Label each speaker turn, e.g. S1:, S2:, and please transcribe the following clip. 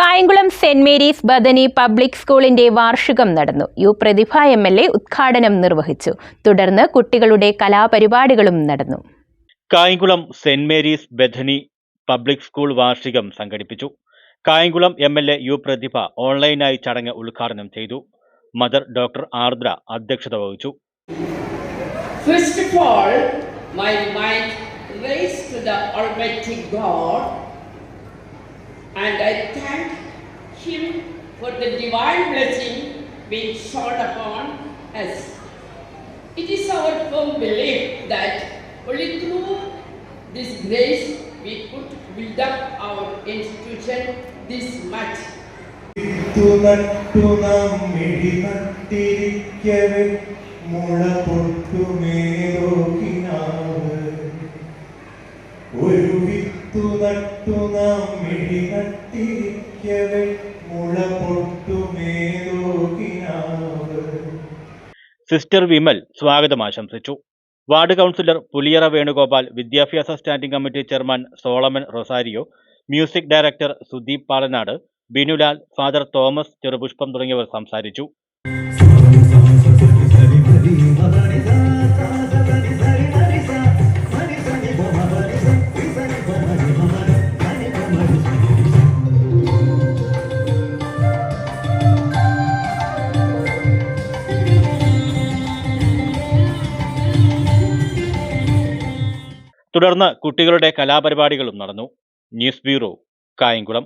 S1: Kayamkulam saint Mary's Bethany public സ്കൂളിന്റെ വാർഷികം നടന്നു. യു പ്രതിഭ MLA ഉദ്ഘാടനം നിർവഹിച്ചു. തുടർന്ന് കുട്ടികളുടെ കലാപരിപാടികളും നടന്നു.
S2: Kayamkulam saint Mary's Bethany public school വാർഷികം സംഘടിപ്പിച്ചു. കായംകുളം MLA യു പ്രതിഭ ഓൺലൈനായി ചടങ്ങ് ഉദ്ഘാടനം ചെയ്തു. മദർ ഡോക്ടർ ആർദ്ര അധ്യക്ഷത വഹിച്ചു.
S3: First of all, my mind raised to the Almighty God, and I thank Him for the divine blessing being showered upon us. It is our firm belief that only through this grace we could build up our institution this much.
S2: Sister Vimal സ്വാഗതം ആശംസിച്ചു. Ward councillor പുലിയറ Venugopal, വിദ്യാഭ്യാസ standing committee chairman Solomon Rosario, music director Sudeep Palanad, Binulal, father Thomas Cherupushpam തുടങ്ങിയവർ സംസാരിച്ചു. തുടർന്ന് കുട്ടികളുടെ കലാപരിപാടികളും നടന്നു. News bureau, Kayamkulam.